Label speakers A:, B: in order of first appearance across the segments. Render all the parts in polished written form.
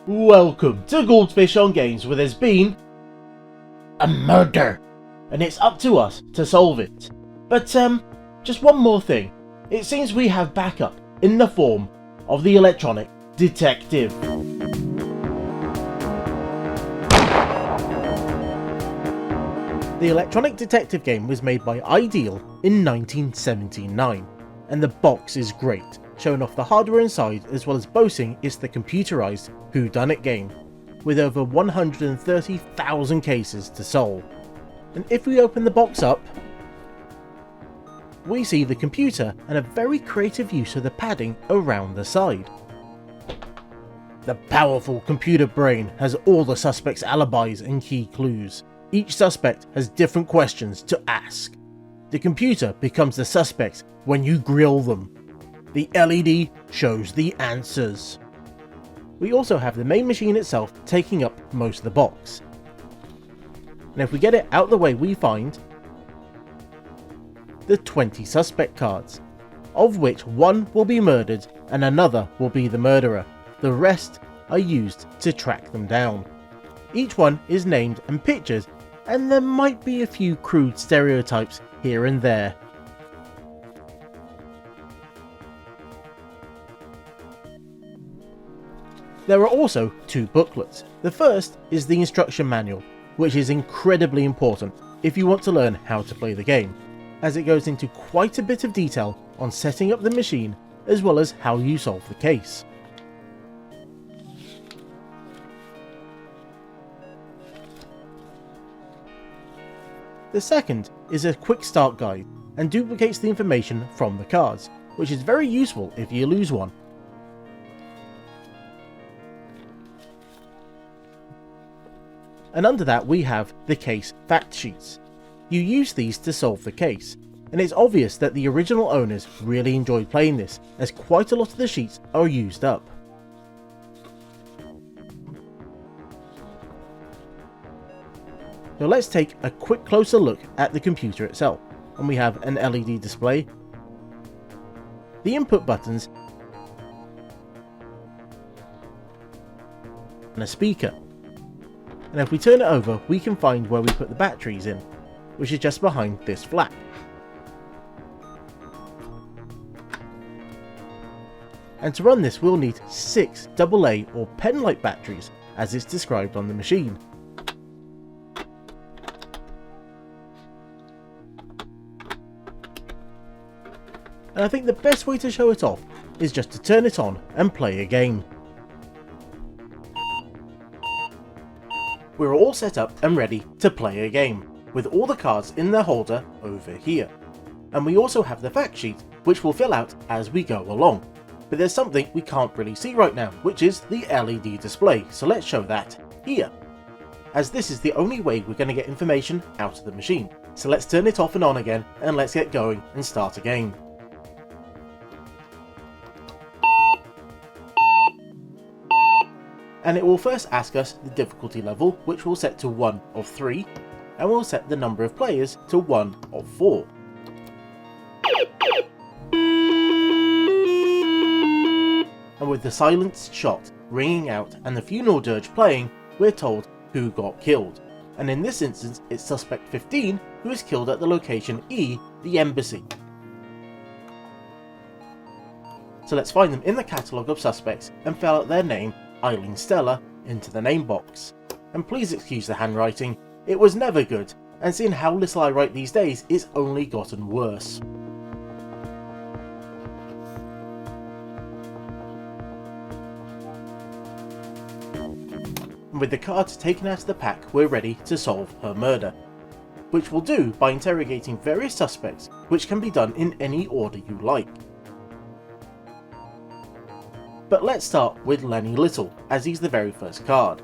A: Welcome to GouldFish on Games, where there's been a murder, and it's up to us to solve it. But just one more thing. It seems we have backup in the form of the electronic detective. The electronic detective game was made by Ideal in 1979, and the box is great, showing off the hardware inside as well as boasting it's the computerised whodunit game, with over 130,000 cases to solve. And if we open the box up, we see the computer and a very creative use of the padding around the side. The powerful computer brain has all the suspects' alibis and key clues. Each suspect has different questions to ask. The computer becomes the suspect when you grill them. The LED shows the answers. We also have the main machine itself taking up most of the box. And if we get it out of the way, we find the 20 suspect cards, of which one will be murdered and another will be the murderer. The rest are used to track them down. Each one is named and pictured, and there might be a few crude stereotypes here and there. There are also two booklets. The first is the instruction manual, which is incredibly important if you want to learn how to play the game, as it goes into quite a bit of detail on setting up the machine as well as how you solve the case. The second is a quick start guide and duplicates the information from the cards, which is very useful if you lose one. And under that we have the case fact sheets. You use these to solve the case, and it's obvious that the original owners really enjoyed playing this, as quite a lot of the sheets are used up. So let's take a quick closer look at the computer itself, and we have an LED display, the input buttons, and a speaker. And if we turn it over, we can find where we put the batteries in, which is just behind this flap. And to run this, we'll need 6 AA or pen-like batteries, as it's described on the machine. And I think the best way to show it off is just to turn it on and play a game. We're all set up and ready to play a game, with all the cards in their holder over here. And we also have the fact sheet, which we'll fill out as we go along. But there's something we can't really see right now, which is the LED display, so let's show that here, as this is the only way we're going to get information out of the machine. So let's turn it off and on again, and let's get going and start a game. And it will first ask us the difficulty level, which we'll set to 1 of 3, and we'll set the number of players to 1 of 4. And with the silenced shot ringing out and the funeral dirge playing, we're told who got killed. And in this instance, it's suspect 15 who is killed at the location E, the embassy. So let's find them in the catalogue of suspects and fill out their name, Eileen Stella, into the name box. And please excuse the handwriting, it was never good, and seeing how little I write these days, it's only gotten worse. And with the cards taken out of the pack, we're ready to solve her murder, which we'll do by interrogating various suspects, which can be done in any order you like. But let's start with Lenny Little, as he's the very first card.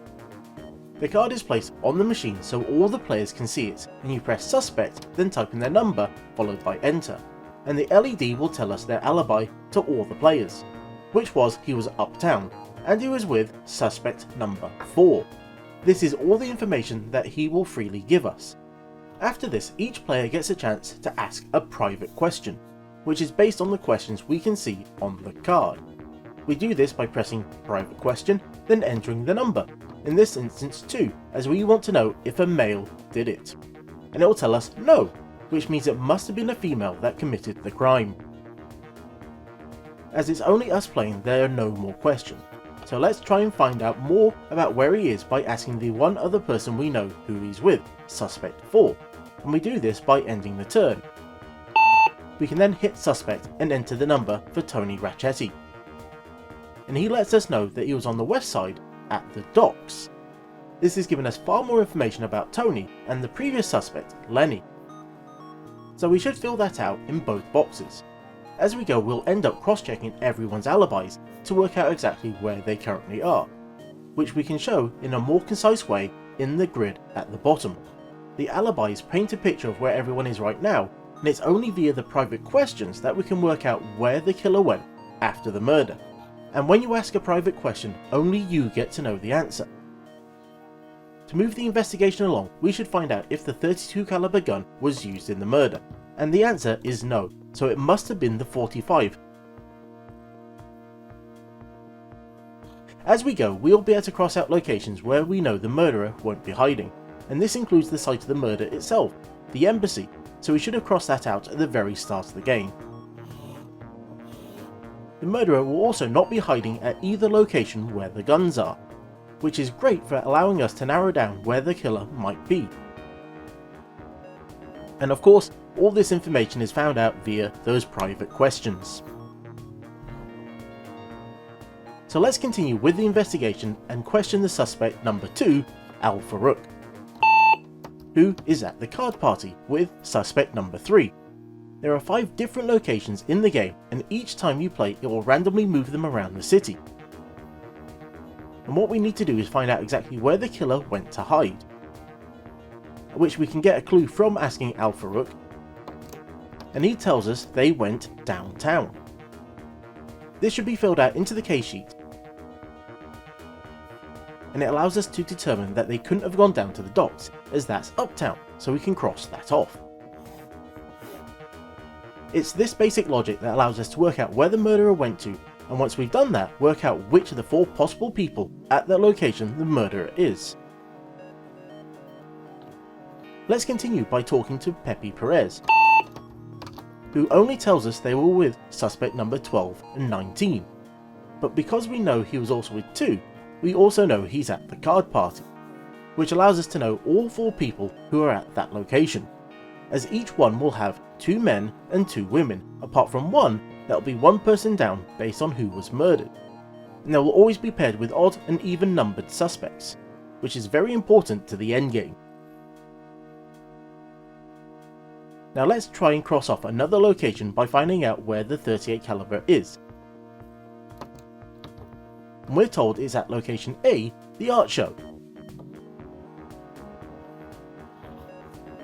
A: The card is placed on the machine so all the players can see it, and you press suspect, then type in their number, followed by enter, and the LED will tell us their alibi to all the players, which was he was uptown, and he was with suspect number 4. This is all the information that he will freely give us. After this, each player gets a chance to ask a private question, which is based on the questions we can see on the card. We do this by pressing private question, then entering the number, in this instance 2, as we want to know if a male did it. And it will tell us no, which means it must have been a female that committed the crime. As it's only us playing, there are no more questions, so let's try and find out more about where he is by asking the one other person we know who he's with, suspect 4, and we do this by ending the turn. We can then hit suspect and enter the number for Tony Racchetti, and he lets us know that he was on the west side at the docks. This has given us far more information about Tony and the previous suspect, Lenny. So we should fill that out in both boxes. As we go, we'll end up cross-checking everyone's alibis to work out exactly where they currently are, which we can show in a more concise way in the grid at the bottom. The alibis paint a picture of where everyone is right now, and it's only via the private questions that we can work out where the killer went after the murder. And when you ask a private question, only you get to know the answer. To move the investigation along, we should find out if the .32 caliber gun was used in the murder, and the answer is no, so it must have been the .45. As we go, we'll be able to cross out locations where we know the murderer won't be hiding, and this includes the site of the murder itself, the embassy, so we should have crossed that out at the very start of the game. The murderer will also not be hiding at either location where the guns are, which is great for allowing us to narrow down where the killer might be. And of course, all this information is found out via those private questions. So let's continue with the investigation and question the suspect number 2, Al Farouk, who is at the card party with suspect number 3. There are 5 different locations in the game, and each time you play it will randomly move them around the city. And what we need to do is find out exactly where the killer went to hide, which we can get a clue from asking Al Farouk, and he tells us they went downtown. This should be filled out into the case sheet, and it allows us to determine that they couldn't have gone down to the docks, as that's uptown, so we can cross that off. It's this basic logic that allows us to work out where the murderer went to, and once we've done that, work out which of the 4 possible people at that location the murderer is. Let's continue by talking to Pepe Perez, who only tells us they were with suspect number 12 and 19, but because we know he was also with 2, we also know he's at the card party, which allows us to know all 4 people who are at that location, as each one will have 2 men and 2 women, apart from one that will be 1 person down based on who was murdered, and they will always be paired with odd and even numbered suspects, which is very important to the endgame. Now let's try and cross off another location by finding out where the .38 caliber is. And we're told it's at location A, the art show.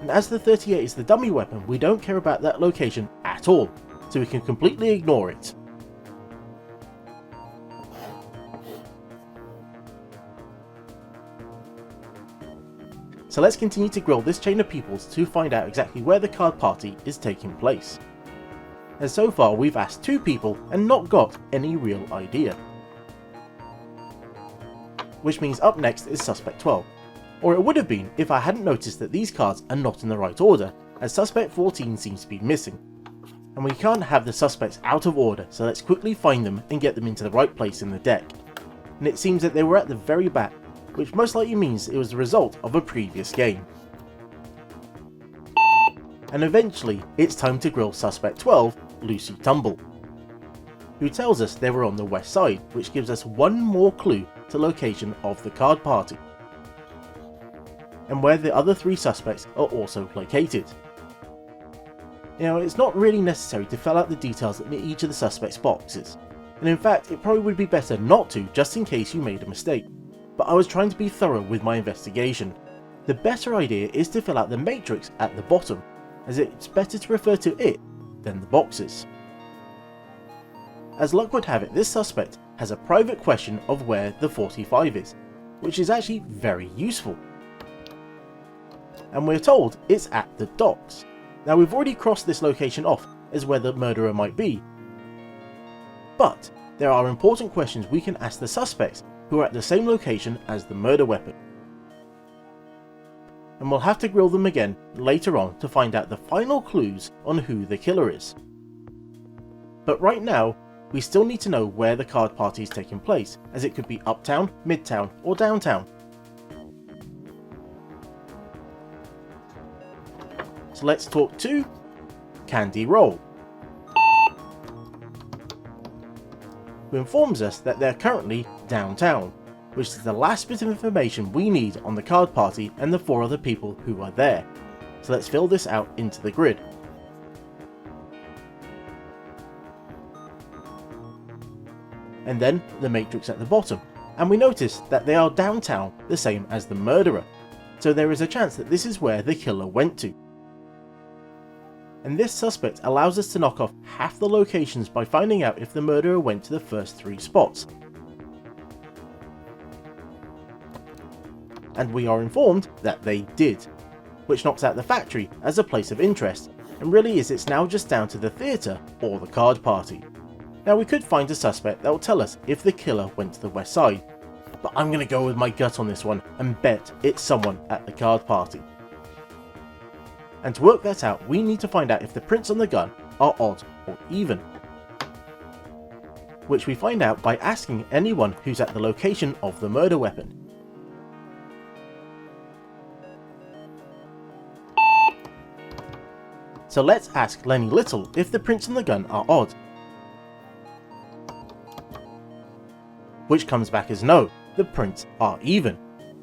A: And as the .38 is the dummy weapon, we don't care about that location at all, so we can completely ignore it. So let's continue to grill this chain of peoples to find out exactly where the card party is taking place. And so far we've asked 2 people and not got any real idea. Which means up next is suspect 12. Or it would have been if I hadn't noticed that these cards are not in the right order, as suspect 14 seems to be missing. And we can't have the suspects out of order, so let's quickly find them and get them into the right place in the deck. And it seems that they were at the very back, which most likely means it was the result of a previous game. And eventually, it's time to grill suspect 12, Lucy Tumble, who tells us they were on the west side, which gives us one more clue to location of the card party, and where the other 3 suspects are also located. You know, it's not really necessary to fill out the details in each of the suspects' boxes, and in fact it probably would be better not to, just in case you made a mistake. But I was trying to be thorough with my investigation. The better idea is to fill out the matrix at the bottom, as it's better to refer to it than the boxes. As luck would have it, this suspect has a private question of where the 45 is, which is actually very useful. And we're told it's at the docks. Now we've already crossed this location off as where the murderer might be, but there are important questions we can ask the suspects who are at the same location as the murder weapon. And we'll have to grill them again later on to find out the final clues on who the killer is. But right now, we still need to know where the card party is taking place, as it could be uptown, midtown, or downtown. So let's talk to Candy Roll, who informs us that they're currently downtown, which is the last bit of information we need on the card party and the 4 other people who are there. So let's fill this out into the grid. And then the matrix at the bottom, and we notice that they are downtown, the same as the murderer, so there is a chance that this is where the killer went to. And this suspect allows us to knock off half the locations by finding out if the murderer went to the first 3 spots. And we are informed that they did, which knocks out the factory as a place of interest, and really it's now just down to the theatre or the card party. Now we could find a suspect that will tell us if the killer went to the west side, but I'm going to go with my gut on this one and bet it's someone at the card party. And to work that out, we need to find out if the prints on the gun are odd or even, which we find out by asking anyone who's at the location of the murder weapon. So let's ask Lenny Little if the prints on the gun are odd, which comes back as no, the prints are even.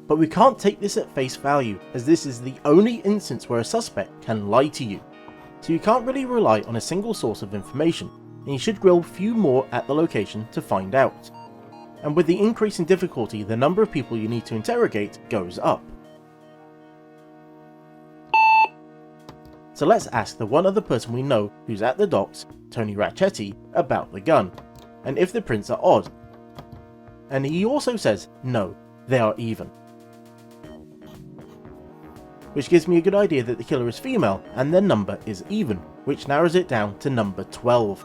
A: But we can't take this at face value, as this is the only instance where a suspect can lie to you. So you can't really rely on a single source of information, and you should grill a few more at the location to find out. And with the increase in difficulty, the number of people you need to interrogate goes up. So let's ask the one other person we know who's at the docks, Tony Racchetti, about the gun, and if the prints are odd. And he also says no, they are even, which gives me a good idea that the killer is female and their number is even, which narrows it down to number 12.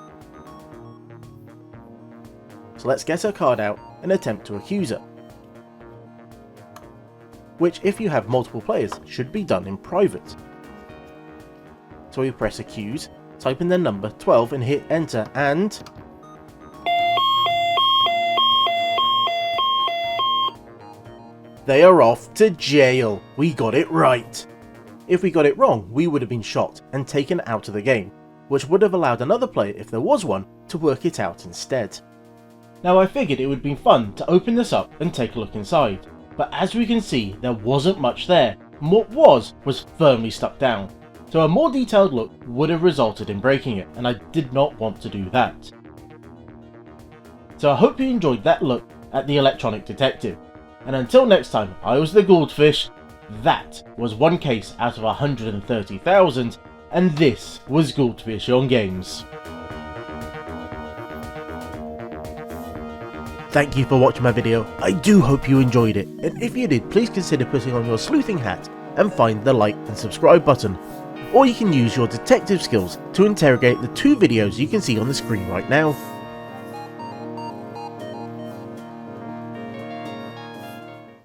A: So let's get her card out and attempt to accuse her, which if you have multiple players should be done in private. So we press accuse, type in the number 12 and hit enter, and they are off to jail. We got it right. If we got it wrong, we would have been shot and taken out of the game, which would have allowed another player, if there was one, to work it out instead. Now I figured it would be fun to open this up and take a look inside, but as we can see there wasn't much there, and what was firmly stuck down, so a more detailed look would have resulted in breaking it, and I did not want to do that. So I hope you enjoyed that look at the electronic detective. And until next time, I was the GouldFish, that was one case out of 130,000, and this was GouldFish on Games. Thank you for watching my video, I do hope you enjoyed it, and if you did, please consider putting on your sleuthing hat and find the like and subscribe button, or you can use your detective skills to interrogate the 2 videos you can see on the screen right now.